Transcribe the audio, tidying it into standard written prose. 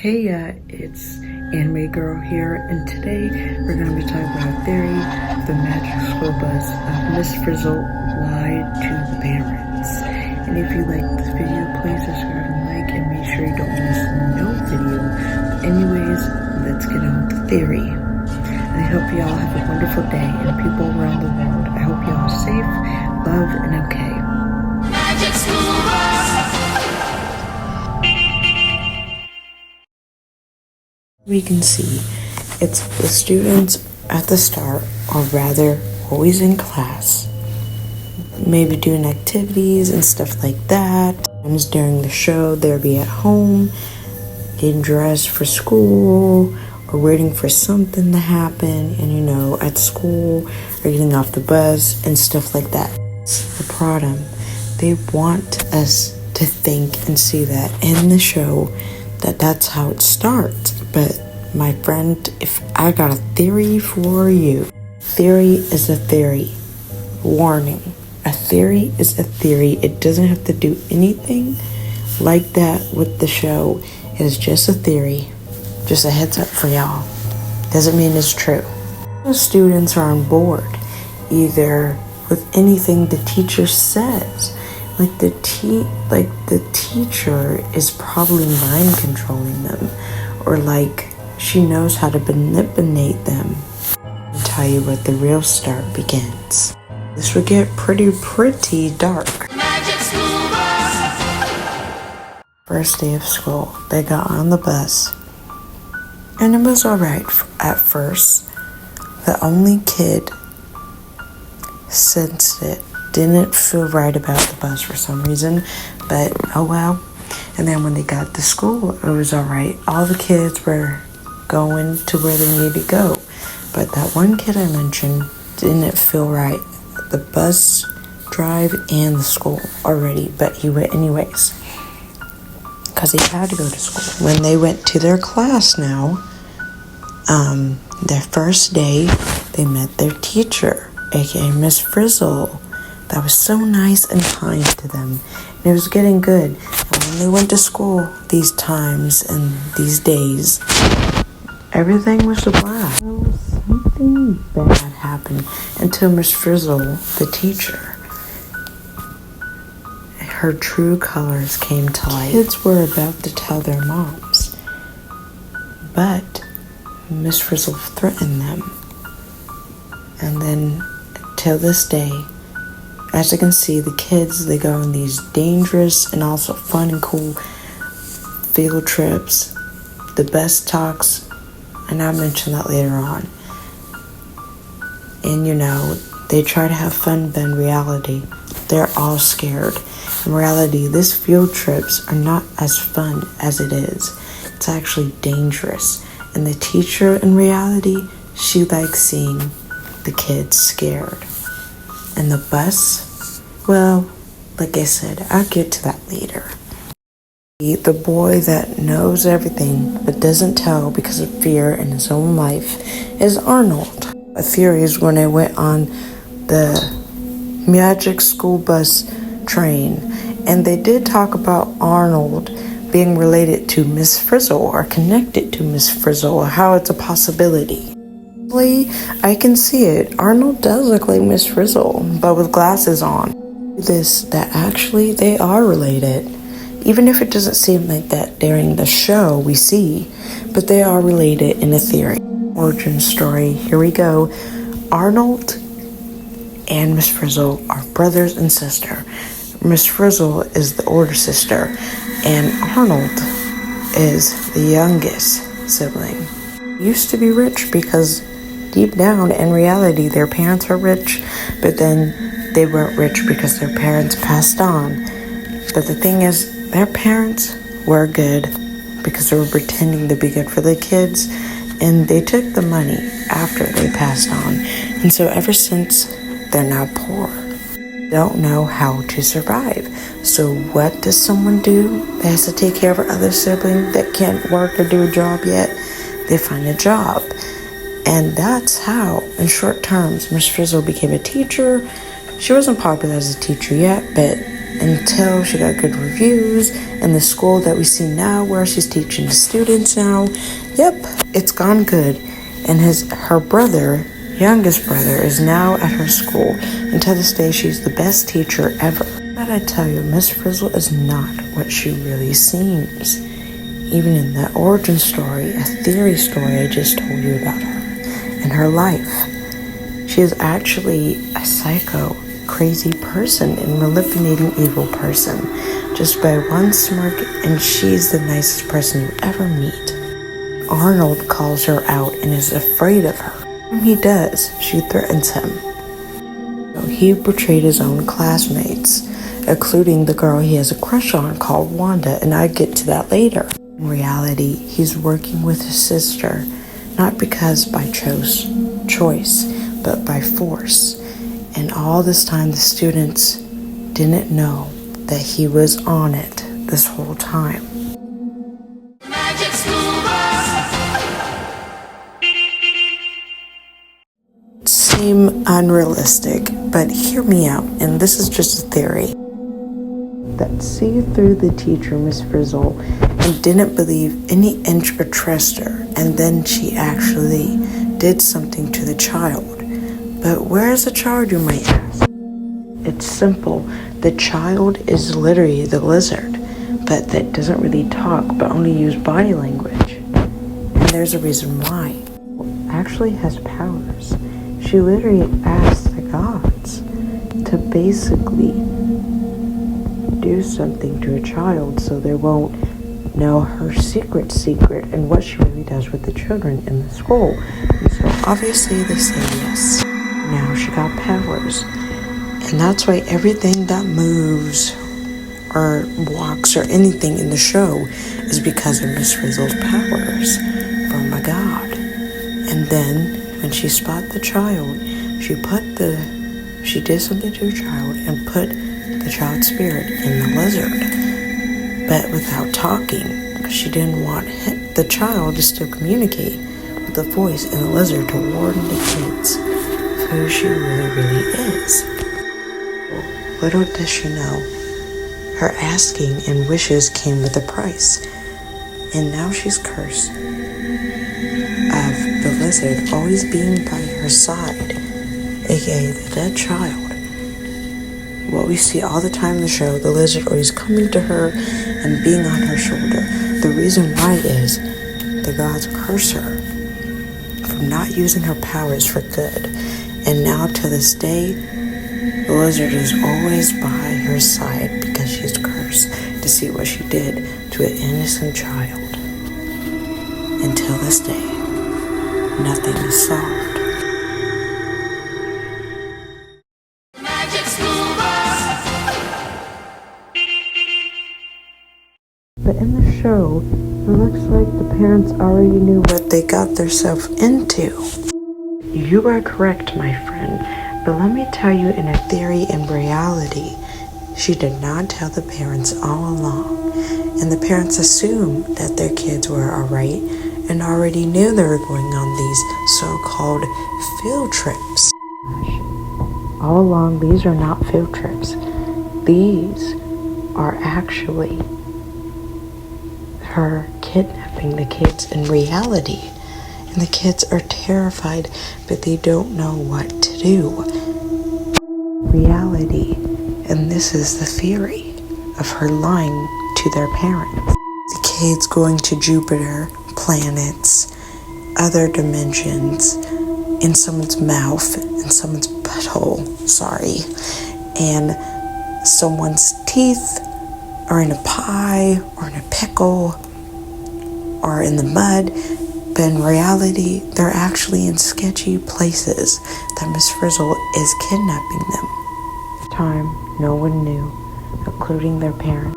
It's Anime Girl here, and today we're going to be talking about Theory, the magic school bus of Miss Frizzle lied to the parents. And if you like this video, please subscribe and like, and make sure you don't miss no video. Anyways, let's get on to Theory. And I hope y'all have a wonderful day, and people around the world, I hope y'all are safe, love, and okay. Magic school bus! We can see it's the students at the start, or rather always in class, maybe doing activities and stuff like that. Sometimes during the show they'll be at home getting dressed for school or waiting for something to happen, and at school or getting off the bus and stuff like that. It's the problem. They want us to think and see that in the show that's how it starts. But my friend, if I got a theory for you, theory is a theory. Warning, a theory is a theory. It doesn't have to do anything like that with the show. It is just a theory. Just a heads up for y'all. Doesn't mean it's true. The students are on board either with anything the teacher says. Like the teacher is probably mind controlling them, or like she knows how to manipulate them. I'll tell you where the real start begins. This would get pretty dark. First day of school, they got on the bus, and it was alright at first. The only kid sensed it. Didn't feel right about the bus for some reason, but oh well. And then when they got to school, it was alright. All the kids were going to where they needed to go, but that one kid I mentioned didn't feel right. The bus drive and the school already, but he went anyways because he had to go to school. When they went to their class now, their first day, they met their teacher, aka Miss Frizzle. That was so nice and kind to them. And it was getting good. And when they went to school these times and these days, everything was a blast. Something bad happened until Miss Frizzle, the teacher, her true colors came to light. Kids were about to tell their moms, but Miss Frizzle threatened them. And then, till this day, as you can see, the kids, they go on these dangerous and also fun and cool field trips, the best talks, and I'll mention that later on. And they try to have fun, but in reality, they're all scared. In reality, these field trips are not as fun as it is. It's actually dangerous. And the teacher, in reality, she likes seeing the kids scared. And the bus, well, like I said, I'll get to that later. The boy that knows everything but doesn't tell because of fear in his own life is Arnold. A theory is when I went on the magic school bus train, and they did talk about Arnold being related to Miss Frizzle or connected to Miss Frizzle, or how it's a possibility. I can see it. Arnold does look like Miss Frizzle, but with glasses on. That actually they are related. Even if it doesn't seem like that during the show we see, but they are related in a theory. Origin story, here we go. Arnold and Miss Frizzle are brothers and sister. Miss Frizzle is the older sister, and Arnold is the youngest sibling. Used to be rich because deep down, in reality, their parents were rich, but then they weren't rich because their parents passed on. But the thing is, their parents were good because they were pretending to be good for the kids, and they took the money after they passed on. And so ever since, they're now poor. Don't know how to survive. So what does someone do that has to take care of her other sibling that can't work or do a job yet? They find a job. And that's how, in short terms, Miss Frizzle became a teacher. She wasn't popular as a teacher yet, but until she got good reviews in the school that we see now, where she's teaching the students now. Yep, it's gone good. And her brother, youngest brother, is now at her school, and to this day she's the best teacher ever. But I tell you, Miss Frizzle is not what she really seems. Even in that origin story, a theory story I just told you about her and her life, she is actually a psycho, crazy person and manipulating evil person, just by one smirk, and she's the nicest person you ever meet. Arnold calls her out and is afraid of her. When he does, she threatens him. He betrayed his own classmates, including the girl he has a crush on called Wanda, and I get to that later. In reality, he's working with his sister, not because by choice, but by force. And all this time, the students didn't know that he was on it this whole time. Seem unrealistic, but hear me out, and this is just a theory. That see through the teacher, Miss Frizzle, and didn't believe any inch or trust her, and then she actually did something to the child. But where is the child, you might ask? It's simple. The child is literally the lizard, but that doesn't really talk, but only use body language. And there's a reason why. It actually has powers. She literally asks the gods to basically do something to a child so they won't know her secret and what she really does with the children in the school. And so obviously they say yes. Now she got powers. And that's why everything that moves or walks or anything in the show is because of Miss Frizzle's powers from a god. And then when she spotted the child, she did something to a child and put the child's spirit in the lizard, but without talking, because she didn't want the child to still communicate with the voice in the lizard to warn the kids who she really is. Little does she know, her asking and wishes came with a price, and now she's cursed of the lizard always being by her side, aka the dead child. What we see all the time in the show, the lizard always coming to her and being on her shoulder. The reason why is the gods curse her from not using her powers for good. And now to this day, the lizard is always by her side because she's cursed to see what she did to an innocent child. Until this day, nothing is solved. But in the show, it looks like the parents already knew what they got themselves into. You are correct, my friend, but let me tell you, in a theory and reality, she did not tell the parents all along, and the parents assumed that their kids were alright and already knew they were going on these so-called field trips. All along, these are not field trips. These are actually her kidnapping the kids in reality. And the kids are terrified, but they don't know what to do. Reality. And this is the theory of her lying to their parents. The kids going to Jupiter, planets, other dimensions, in someone's mouth, in someone's butthole, and someone's teeth, or in a pie, or in a pickle, or in the mud. But in reality, they're actually in sketchy places that Miss Frizzle is kidnapping them. At the time, no one knew, including their parents.